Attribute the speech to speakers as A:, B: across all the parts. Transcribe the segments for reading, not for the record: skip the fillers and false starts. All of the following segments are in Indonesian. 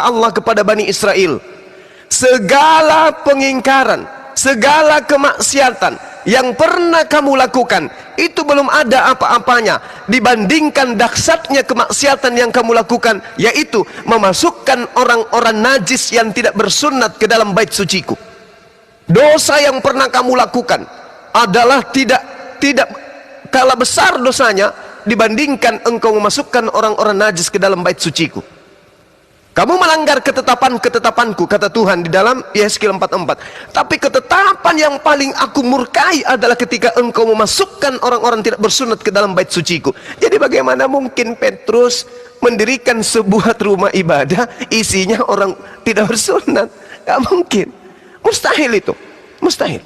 A: kata Allah kepada Bani Israel, segala pengingkaran, segala kemaksiatan yang pernah kamu lakukan, itu belum ada apa-apanya dibandingkan dahsyatnya kemaksiatan yang kamu lakukan, yaitu memasukkan orang-orang najis yang tidak bersunat ke dalam bait suciku. Dosa yang pernah kamu lakukan adalah tidak kalah besar dosanya dibandingkan engkau memasukkan orang-orang najis ke dalam bait suciku. Kamu melanggar ketetapan-ketetapanku, kata Tuhan di dalam Yehezkiel 44. Tapi ketetapan yang paling aku murkai adalah ketika engkau memasukkan orang-orang tidak bersunat ke dalam bait suciku. Jadi bagaimana mungkin Petrus mendirikan sebuah rumah ibadah isinya orang tidak bersunat? Gak mungkin. Mustahil itu. Mustahil.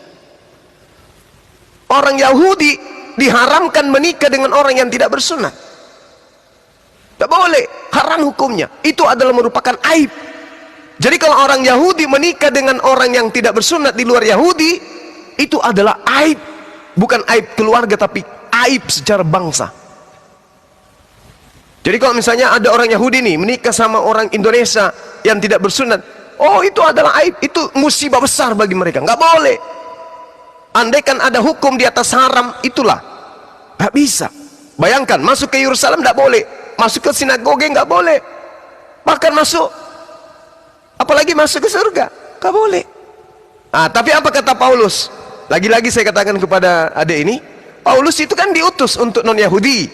A: Orang Yahudi diharamkan menikah dengan orang yang tidak bersunat. Tidak boleh, haram hukumnya. Itu adalah merupakan aib. Jadi kalau orang Yahudi menikah dengan orang yang tidak bersunat di luar Yahudi, itu adalah aib. Bukan aib keluarga, tapi aib secara bangsa. Jadi kalau misalnya ada orang Yahudi nih menikah sama orang Indonesia yang tidak bersunat, oh itu adalah aib, itu musibah besar bagi mereka. Nggak boleh. Andaikan ada hukum di atas haram, itulah. Nggak bisa. Bayangkan, masuk ke Yerusalem nggak boleh. Masuk ke sinagoge nggak boleh, bahkan masuk, apalagi masuk ke surga nggak boleh. Tapi apa kata Paulus? Lagi-lagi saya katakan kepada adik ini, Paulus itu kan diutus untuk non Yahudi.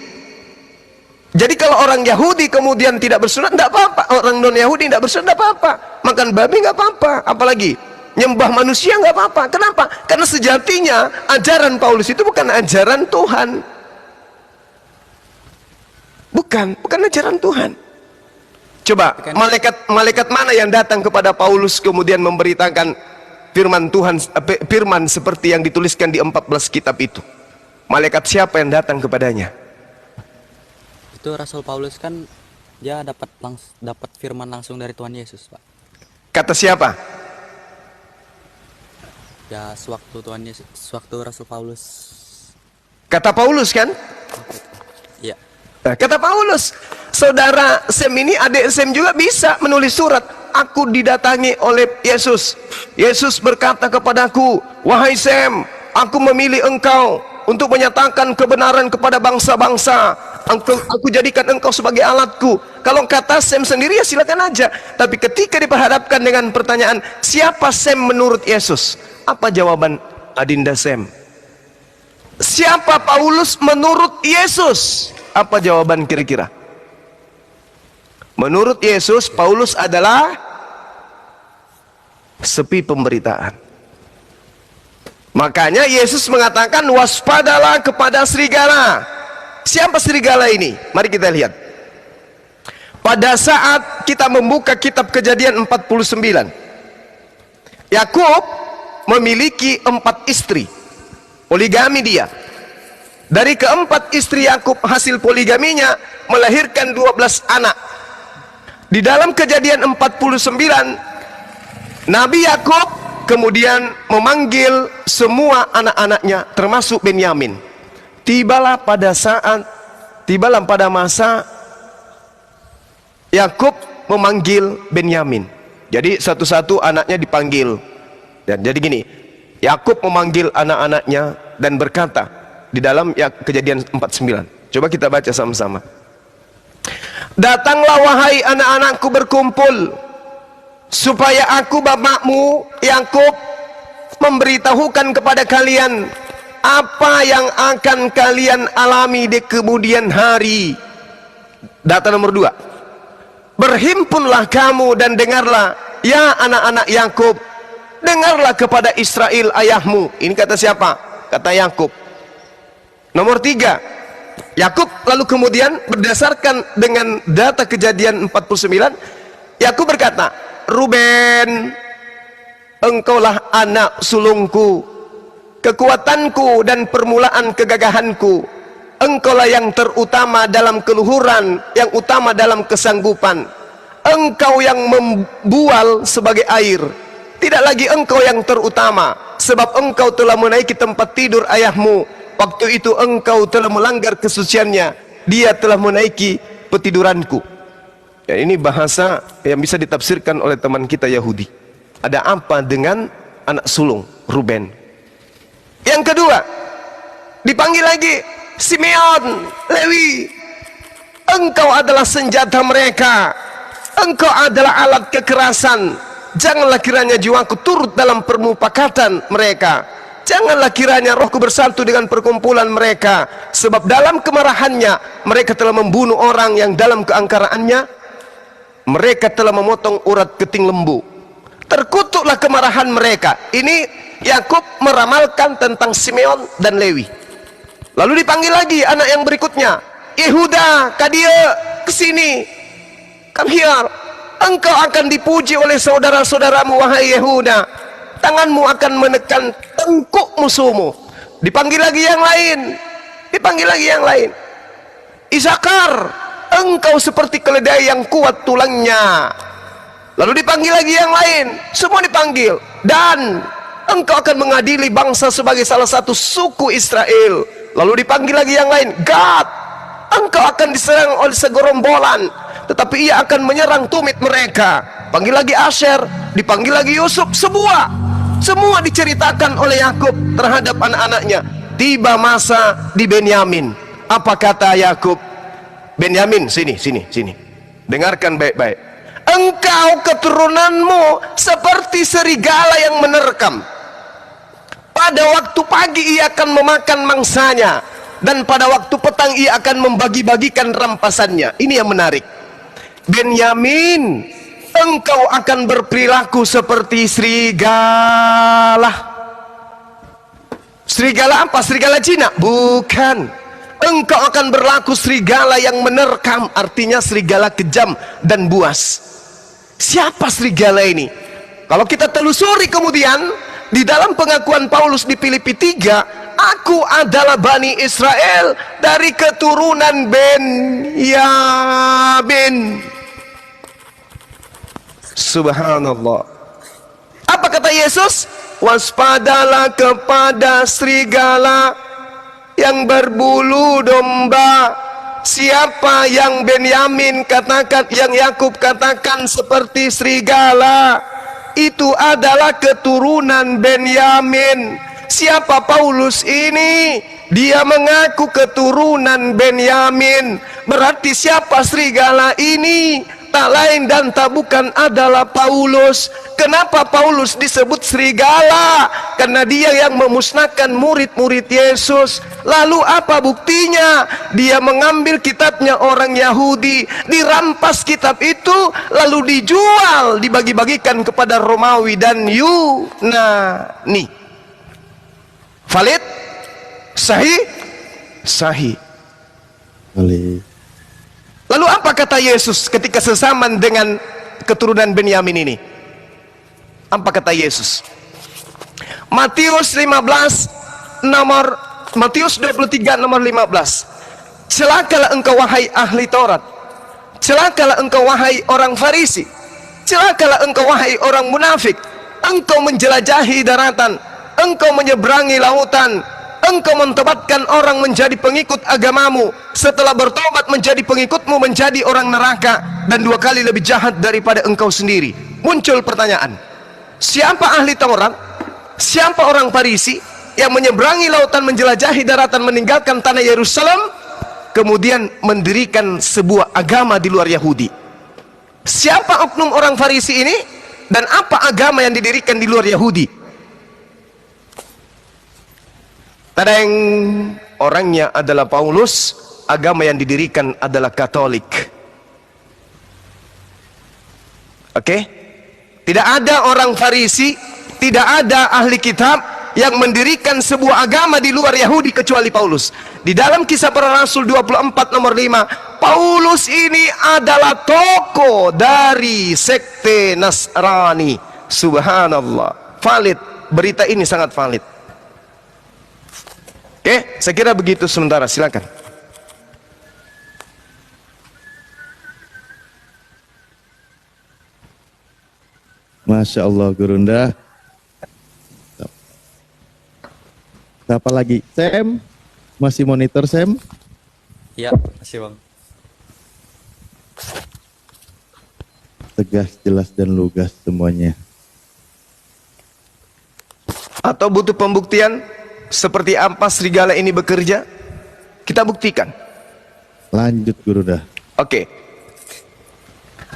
A: Jadi kalau orang Yahudi kemudian tidak bersunat nggak apa-apa, orang non Yahudi tidak bersunat nggak apa-apa, makan babi nggak apa-apa, apalagi nyembah manusia nggak apa-apa. Kenapa? Karena sejatinya ajaran Paulus itu bukan ajaran Tuhan. Bukan ajaran Tuhan. Coba, malaikat mana yang datang kepada Paulus kemudian memberitakan firman Tuhan, firman seperti yang dituliskan di 14 kitab itu? Malaikat siapa yang datang kepadanya?
B: Itu Rasul Paulus kan dia dapat firman langsung dari Tuhan Yesus, Pak.
A: Kata siapa?
B: Ya, sewaktu Rasul Paulus.
A: Kata Paulus kan?
B: Iya.
A: Kata Paulus, saudara Sem ini, adik Sem juga bisa menulis surat. Aku didatangi oleh Yesus. Yesus berkata kepadaku, wahai Sem, aku memilih engkau untuk menyatakan kebenaran kepada bangsa-bangsa. Aku jadikan engkau sebagai alatku. Kalau kata Sem sendiri ya silakan aja. Tapi ketika diperhadapkan dengan pertanyaan, siapa Sem menurut Yesus? Apa jawaban Adinda Sem? Siapa Paulus menurut Yesus? Apa jawaban kira-kira? Menurut Yesus, Paulus adalah sepi pemberitaan. Makanya Yesus mengatakan, waspadalah kepada serigala. Siapa serigala ini? Mari kita lihat. Pada saat kita membuka kitab Kejadian 49, Yakub memiliki 4 istri. Poligami dia. Dari keempat istri Yakub hasil poligaminya melahirkan 12 anak. Di dalam Kejadian 49, Nabi Yakub kemudian memanggil semua anak-anaknya termasuk Benyamin. Tibalah pada masa Yakub memanggil Benyamin. Jadi satu-satu anaknya dipanggil. Dan jadi gini, Yakub memanggil anak-anaknya dan berkata di dalam Kejadian 49. Coba kita baca sama-sama. Datanglah wahai anak-anakku berkumpul, supaya aku bapakmu Yakub memberitahukan kepada kalian apa yang akan kalian alami di kemudian hari. Data nomor 2. Berhimpunlah kamu dan dengarlah, ya anak-anak Yakub, dengarlah kepada Israel ayahmu. Ini kata siapa? Kata Yakub. Nomor 3, Yakub lalu kemudian berdasarkan dengan data Kejadian 49, Yakub berkata, Ruben, engkaulah anak sulungku, kekuatanku dan permulaan kegagahanku. Engkaulah yang terutama dalam keluhuran, yang utama dalam kesanggupan. Engkau yang membual sebagai air. Tidak lagi engkau yang terutama, sebab engkau telah menaiki tempat tidur ayahmu. Waktu itu engkau telah melanggar kesuciannya, dia telah menaiki petiduranku. Ya, ini bahasa yang bisa ditafsirkan oleh teman kita Yahudi. Ada apa dengan anak sulung Ruben? Yang kedua, dipanggil lagi Simeon, Lewi. Engkau adalah senjata mereka. Engkau adalah alat kekerasan. Janganlah kiranya jiwaku turut dalam permupakatan mereka. Janganlah kiranya rohku bersatu dengan perkumpulan mereka. Sebab dalam kemarahannya mereka telah membunuh orang yang dalam keangkaraannya mereka telah memotong urat keting lembu. Terkutuklah kemarahan mereka. Ini Yakub meramalkan tentang Simeon dan Lewi. Lalu dipanggil lagi anak yang berikutnya, Yehuda, kadia, kesini, come here. Engkau akan dipuji oleh saudara-saudaramu, wahai Yehuda. Tanganmu akan menekan tengkuk musuhmu. Dipanggil lagi yang lain, dipanggil lagi yang lain. Isakar, engkau seperti keledai yang kuat tulangnya. Lalu dipanggil lagi yang lain, semua dipanggil. Dan engkau akan mengadili bangsa sebagai salah satu suku Israel. Lalu dipanggil lagi yang lain, Gad, engkau akan diserang oleh segorombolan, tetapi ia akan menyerang tumit mereka. Panggil lagi Asher, dipanggil lagi Yusuf. Semua diceritakan oleh Yakub terhadap anak-anaknya. Tiba masa di Benyamin. Apa kata Yakub? Benyamin, sini. Dengarkan baik-baik. Engkau keturunanmu seperti serigala yang menerkam. Pada waktu pagi ia akan memakan mangsanya, dan pada waktu petang ia akan membagi-bagikan rampasannya. Ini yang menarik. Benyamin, engkau akan berperilaku seperti serigala. Serigala apa? Serigala Cina? Bukan. Engkau akan berlaku serigala yang menerkam, artinya serigala kejam dan buas. Siapa serigala ini? Kalau kita telusuri kemudian di dalam pengakuan Paulus di Filipi 3, aku adalah Bani Israel dari keturunan Benyamin. Subhanallah. Apa kata Yesus? Waspadalah kepada serigala yang berbulu domba. Siapa yang Benyamin katakan, yang Yakub katakan seperti serigala, itu adalah keturunan Benyamin. Siapa Paulus ini? Dia mengaku keturunan Benyamin. Berarti siapa serigala ini? Tak lain dan tak bukan adalah Paulus. Kenapa Paulus disebut serigala? Karena dia yang memusnahkan murid-murid Yesus. Lalu apa buktinya? Dia mengambil kitabnya orang Yahudi, dirampas kitab itu, lalu dijual, dibagi-bagikan kepada Romawi dan Yunani. Valid? Sahih? Sahih.
C: Valid.
A: Lalu apa kata Yesus ketika sesaman dengan keturunan Benyamin ini? Apa kata Yesus? Matius 23 nomor 15. Celakalah engkau wahai ahli Taurat. Celakalah engkau wahai orang Farisi. Celakalah engkau wahai orang munafik. Engkau menjelajahi daratan, engkau menyeberangi lautan. Engkau mentobatkan orang menjadi pengikut agamamu, setelah bertobat menjadi pengikutmu menjadi orang neraka, dan 2 kali lebih jahat daripada engkau sendiri. Muncul pertanyaan, siapa ahli Taurat? Siapa orang Farisi yang menyeberangi lautan, menjelajahi daratan, meninggalkan tanah Yerusalem, kemudian mendirikan sebuah agama di luar Yahudi? Siapa oknum orang Farisi ini, dan apa agama yang didirikan di luar Yahudi? Tadeng, orangnya adalah Paulus, agama yang didirikan adalah Katolik. Oke? Tidak ada orang Farisi, tidak ada ahli kitab yang mendirikan sebuah agama di luar Yahudi kecuali Paulus. Di dalam Kisah Para Rasul 24 nomor 5, Paulus ini adalah tokoh dari sekte Nasrani. Subhanallah. Valid, berita ini sangat valid. Oke, saya kira begitu sementara, silakan.
C: Masya Allah, Gurunda. Siapa lagi? Sam? Masih monitor, Sam?
B: Iya, masih Bang.
C: tegas, jelas, dan lugas semuanya.
A: Atau butuh pembuktian seperti apa serigala ini bekerja? Kita buktikan.
C: Lanjut Guru dah.
A: Oke.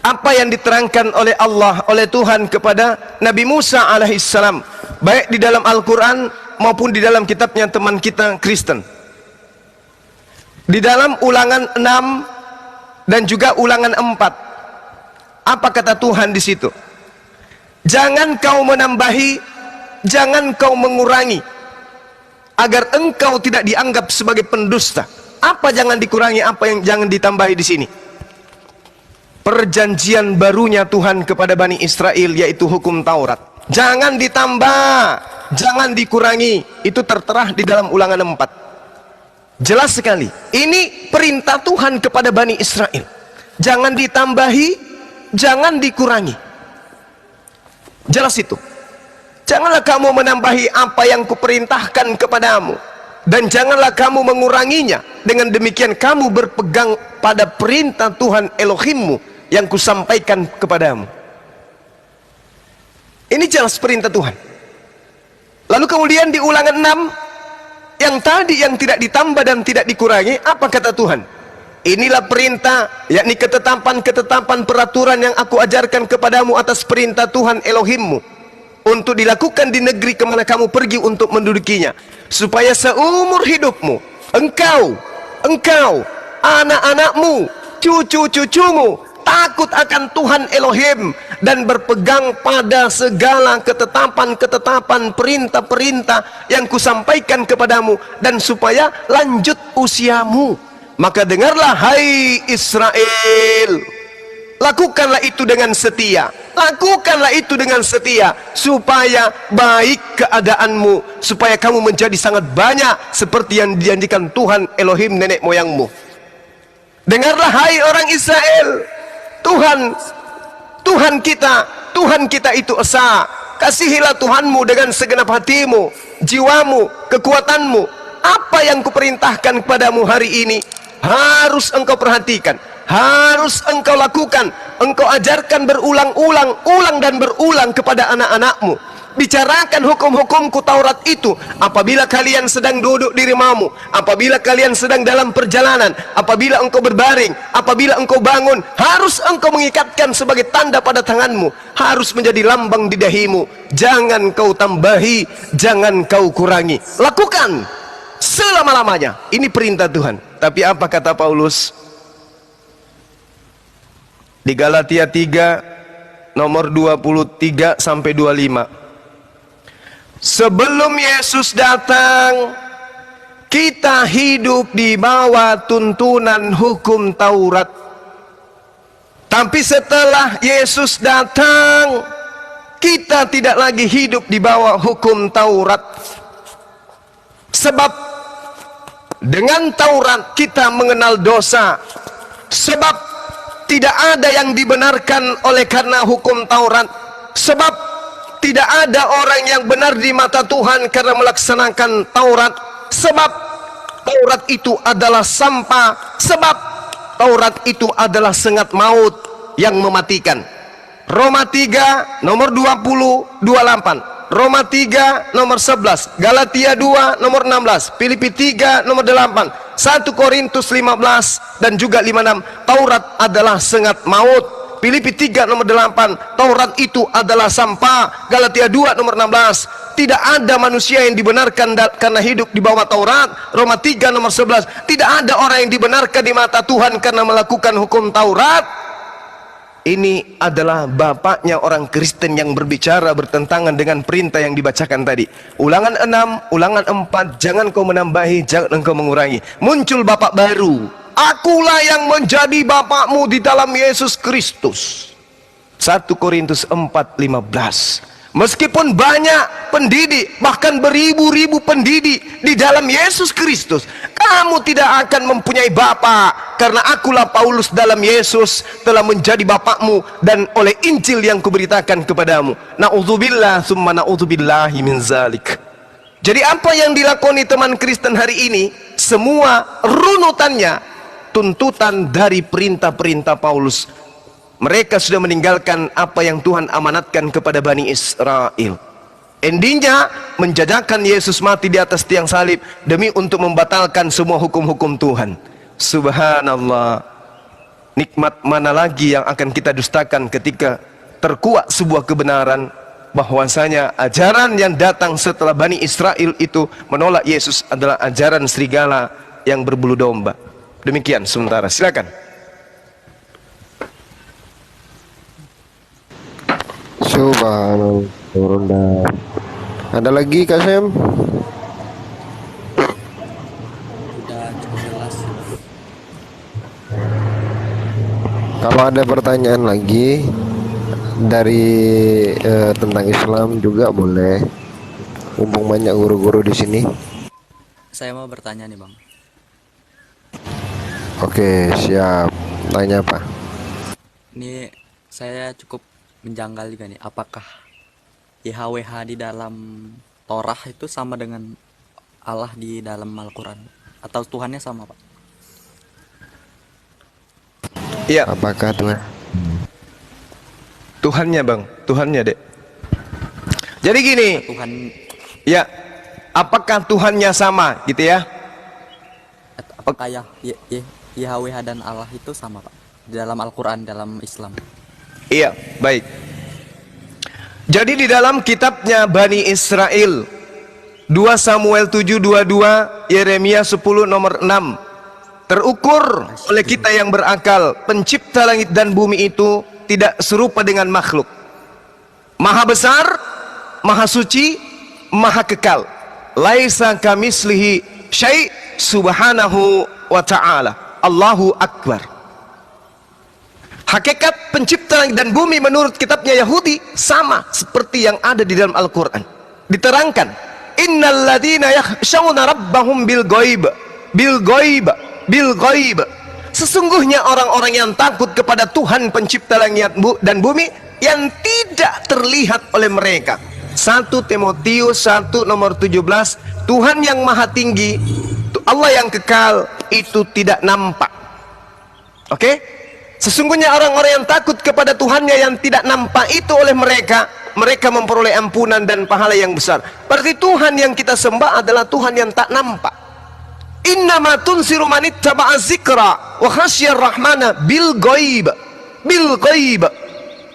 A: Apa yang diterangkan oleh Allah, oleh Tuhan kepada Nabi Musa alaihissalam, baik di dalam Al-Quran maupun di dalam kitabnya teman kita Kristen. Di dalam Ulangan 6 dan juga Ulangan 4, apa kata Tuhan di situ? Jangan kau menambahi, jangan kau mengurangi, agar engkau tidak dianggap sebagai pendusta. Apa jangan dikurangi, apa yang jangan ditambahi di sini? Perjanjian barunya Tuhan kepada Bani Israel, yaitu hukum Taurat. Jangan ditambah, jangan dikurangi. Itu tertera di dalam Ulangan 4. Jelas sekali. Ini perintah Tuhan kepada Bani Israel. Jangan ditambahi, jangan dikurangi. Jelas itu. Janganlah kamu menambahi apa yang kuperintahkan kepadamu, dan janganlah kamu menguranginya. Dengan demikian kamu berpegang pada perintah Tuhan Elohimmu yang kusampaikan kepadamu. Ini jelas perintah Tuhan. Lalu kemudian di Ulangan 6 yang tadi, yang tidak ditambah dan tidak dikurangi, apa kata Tuhan? Inilah perintah, yakni ketetapan-ketetapan peraturan yang aku ajarkan kepadamu atas perintah Tuhan Elohimmu, untuk dilakukan di negeri kemana kamu pergi untuk mendudukinya, supaya seumur hidupmu engkau, anak-anakmu, cucu-cucumu takut akan Tuhan Elohim dan berpegang pada segala ketetapan-ketetapan, perintah-perintah yang kusampaikan kepadamu, dan supaya lanjut usiamu. Maka dengarlah hai Israel, lakukanlah itu dengan setia, lakukanlah itu dengan setia, supaya baik keadaanmu, supaya kamu menjadi sangat banyak seperti yang dijanjikan Tuhan Elohim nenek moyangmu. Dengarlah hai orang Israel, Tuhan kita itu esa. Kasihilah Tuhanmu dengan segenap hatimu, jiwamu, kekuatanmu. Apa yang kuperintahkan kepadamu hari ini harus engkau perhatikan, harus engkau lakukan, engkau ajarkan berulang-ulang, dan berulang kepada anak-anakmu. Bicarakan hukum-hukumku Taurat itu apabila kalian sedang duduk di rumahmu, apabila kalian sedang dalam perjalanan, apabila engkau berbaring, apabila engkau bangun. Harus engkau mengikatkan sebagai tanda pada tanganmu, harus menjadi lambang di dahimu. Jangan kau tambahi, jangan kau kurangi. Lakukan selama-lamanya. Ini perintah Tuhan. Tapi apa kata Paulus di Galatia 3 nomor 23 sampai 25? Sebelum Yesus datang, kita hidup di bawah tuntunan hukum Taurat. Tapi setelah Yesus datang, kita tidak lagi hidup di bawah hukum Taurat. Sebab dengan Taurat kita mengenal dosa. Sebab tidak ada yang dibenarkan oleh karena hukum Taurat. Sebab tidak ada orang yang benar di mata Tuhan karena melaksanakan Taurat. Sebab Taurat itu adalah sampah. Sebab Taurat itu adalah sengat maut yang mematikan. Roma 3 nomor 20, 28. Roma 3 nomor 11. Galatia 2 nomor 16. Filipi 3 nomor 8. 1 Korintus 15 dan juga 56. Taurat adalah sengat maut. Filipi 3 nomor 8, Taurat itu adalah sampah. Galatia 2 nomor 16, tidak ada manusia yang dibenarkan karena hidup di bawah Taurat. Roma 3 nomor 11, tidak ada orang yang dibenarkan di mata Tuhan karena melakukan hukum Taurat. Ini adalah bapaknya orang Kristen yang berbicara bertentangan dengan perintah yang dibacakan tadi. Ulangan 6, Ulangan 4, jangan kau menambahi, jangan kau mengurangi. Muncul bapak baru. Akulah yang menjadi bapakmu di dalam Yesus Kristus. 1 Korintus 4:15. Meskipun banyak pendidik, bahkan beribu-ribu pendidik di dalam Yesus Kristus, kamu tidak akan mempunyai bapak, karena akulah Paulus dalam Yesus telah menjadi bapakmu dan oleh Injil yang kuberitakan kepadamu. Na'udzubillah summa na'udzubillahi min zalik. Jadi apa yang dilakoni teman Kristen hari ini, semua runutannya tuntutan dari perintah-perintah Paulus Mereka sudah meninggalkan apa yang Tuhan amanatkan kepada Bani Israel. Endingnya menjadikan Yesus mati di atas tiang salib demi untuk membatalkan semua hukum-hukum Tuhan. Subhanallah. Nikmat mana lagi yang akan kita dustakan ketika terkuak sebuah kebenaran bahwasanya ajaran yang datang setelah Bani Israel itu menolak Yesus adalah ajaran serigala yang berbulu domba. Demikian sementara, silakan.
D: Subhanallah, turun dah. Ada lagi Kak Sam?
B: Udah cukup jelas.
D: Kalau ada pertanyaan lagi dari tentang Islam juga boleh. Mumpung banyak guru-guru di sini.
B: Saya mau bertanya nih Bang.
D: Oke, siap. Tanya apa?
B: Ini saya cukup menjanggal juga nih, apakah YHWH di dalam Torah itu sama dengan Allah di dalam Al-Quran, atau Tuhannya sama Pak?
A: Iya,
D: Apakah Tuhan?
A: Tuhannya Bang, Tuhannya Dek. Jadi gini,
B: Tuhan,
A: ya, apakah Tuhannya sama gitu ya?
B: apakah YHWH dan Allah itu sama Pak di dalam Al-Quran, dalam Islam?
A: Iya, baik. Jadi di dalam kitabnya Bani Israel 2 Samuel 7:22, Yeremia 10 nomor 6, terukur oleh kita yang berakal, pencipta langit dan bumi itu tidak serupa dengan makhluk. Maha besar, maha suci, maha kekal. Laisa kamislihi syai' subhanahu wa ta'ala. Allahu akbar. Hakikat pencipta langit dan bumi menurut kitabnya Yahudi sama seperti yang ada di dalam Al-Quran. Diterangkan, innal ladina yakhshawna rabbahum bil ghaib, bil ghaib, bil ghaib. Sesungguhnya orang-orang yang takut kepada Tuhan pencipta langit dan bumi yang tidak terlihat oleh mereka. 1 Timotius 1 nomor 17, Tuhan yang maha tinggi, Allah yang kekal itu tidak nampak. Oke? Sesungguhnya orang-orang yang takut kepada Tuhannya yang tidak nampak itu oleh mereka memperoleh ampunan dan pahala yang besar. Berarti Tuhan yang kita sembah adalah Tuhan yang tak nampak. Innama tunsiru man ittaba'a dzikra wa khasyar rahmana bil ghaib. Bil ghaib.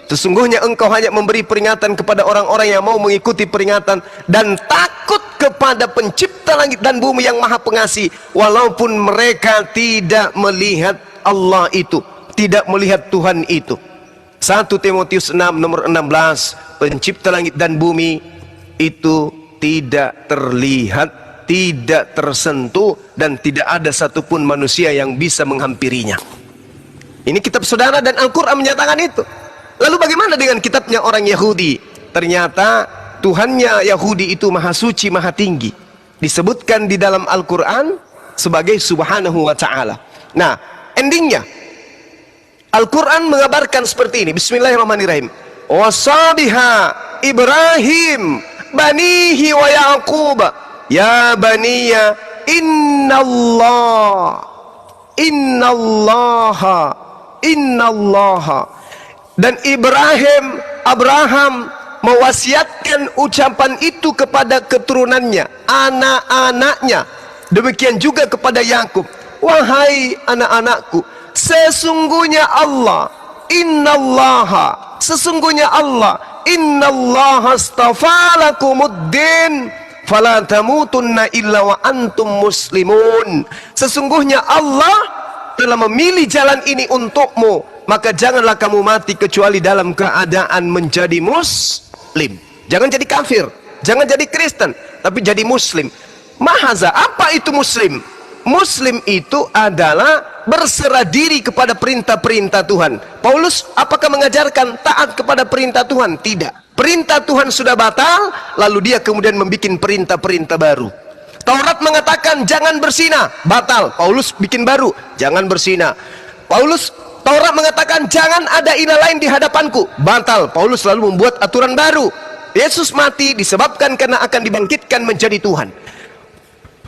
A: Sesungguhnya engkau hanya memberi peringatan kepada orang-orang yang mau mengikuti peringatan dan takut kepada pencipta langit dan bumi yang maha pengasih, walaupun mereka tidak melihat Allah itu, tidak melihat Tuhan itu. 1 Timotius 6 nomor 16, pencipta langit dan bumi itu tidak terlihat, tidak tersentuh, dan tidak ada satupun manusia yang bisa menghampirinya. Ini kitab saudara dan Al-Quran menyatakan itu. Lalu bagaimana dengan kitabnya orang Yahudi? Ternyata Tuhannya Yahudi itu maha suci, maha tinggi. Disebutkan di dalam Al-Quran sebagai subhanahu wa ta'ala. Nah, endingnya Al-Quran mengabarkan seperti ini. Bismillahirrahmanirrahim. Wasabiha Ibrahim banihi wa Yaqub ya baniya innallaha. Dan Abraham mewasiatkan ucapan itu kepada keturunannya, anak-anaknya. Demikian juga kepada Yakub. Wahai anak-anakku, sesungguhnya Allah, sesungguhnya Allah, innallaha astafa lakumuddin fala tamutunna illa wa antum muslimun. Sesungguhnya Allah telah memilih jalan ini untukmu, maka janganlah kamu mati kecuali dalam keadaan menjadi muslim. Jangan jadi kafir, jangan jadi Kristen, tapi jadi muslim. Mahaza, apa itu muslim? Muslim itu adalah berserah diri kepada perintah-perintah Tuhan. Paulus apakah mengajarkan taat kepada perintah Tuhan? Tidak. Perintah Tuhan sudah batal, lalu dia kemudian membuat perintah-perintah baru. Taurat mengatakan jangan berzina, batal. Paulus bikin baru, jangan berzina. Taurat mengatakan jangan ada ilah lain di hadapanku, batal. Paulus lalu membuat aturan baru. Yesus mati disebabkan karena akan dibangkitkan menjadi Tuhan.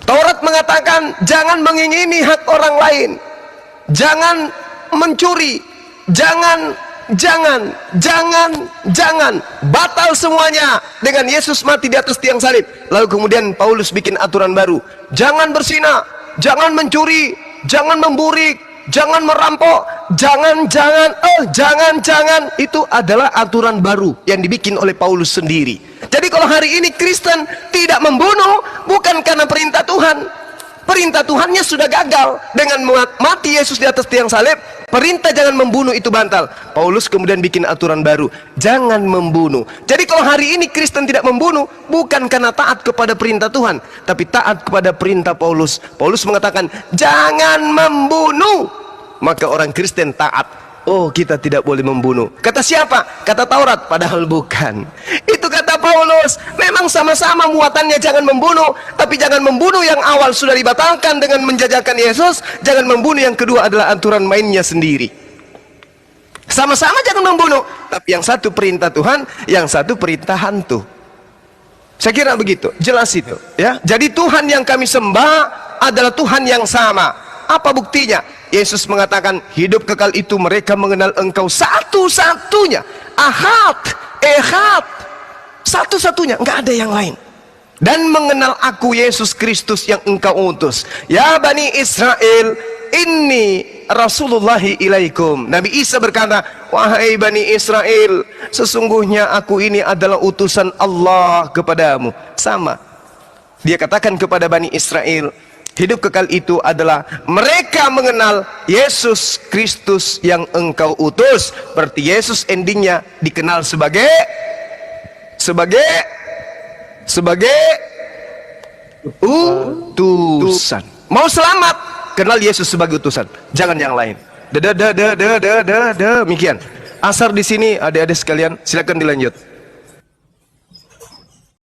A: Taurat mengatakan jangan mengingini hak orang lain, jangan mencuri, jangan jangan, batal semuanya dengan Yesus mati di atas tiang salib. Lalu kemudian Paulus bikin aturan baru, jangan berzina, jangan mencuri, jangan memburik, jangan merampok, jangan. Itu adalah aturan baru yang dibikin oleh Paulus sendiri. Jadi kalau hari ini Kristen tidak membunuh, bukan karena perintah Tuhan. Perintah Tuhannya sudah gagal dengan mati Yesus di atas tiang salib. Perintah jangan membunuh itu batal. Paulus kemudian bikin aturan baru, jangan membunuh. Jadi kalau hari ini Kristen tidak membunuh, bukan karena taat kepada perintah Tuhan, tapi taat kepada perintah Paulus. Paulus mengatakan jangan membunuh, maka orang Kristen taat. Oh, kita tidak boleh membunuh. Kata siapa? Kata Taurat, padahal bukan. Itu kata Paulus. Memang sama-sama muatannya jangan membunuh, tapi jangan membunuh yang awal sudah dibatalkan dengan menjajakan Yesus. Jangan membunuh yang kedua adalah aturan mainnya sendiri. Sama-sama jangan membunuh, tapi yang satu perintah Tuhan, yang satu perintah hantu. Saya kira begitu, jelas itu, ya. Jadi Tuhan yang kami sembah adalah Tuhan yang sama. Apa buktinya? Yesus mengatakan hidup kekal itu mereka mengenal engkau satu-satunya, ahad, ehad, satu-satunya, nggak ada yang lain, dan mengenal aku Yesus Kristus yang engkau utus. Ya Bani Israel, inni Rasulullahi ilaikum. Nabi Isa berkata, wahai Bani Israel, sesungguhnya aku ini adalah utusan Allah kepadamu. Sama, dia katakan kepada Bani Israel, hidup kekal itu adalah mereka mengenal Yesus Kristus yang engkau utus. Berarti Yesus endingnya dikenal sebagai utusan. Mau selamat, kenal Yesus sebagai utusan, jangan yang lain. Demikian. Asar di sini, adik-adik sekalian, silakan dilanjut.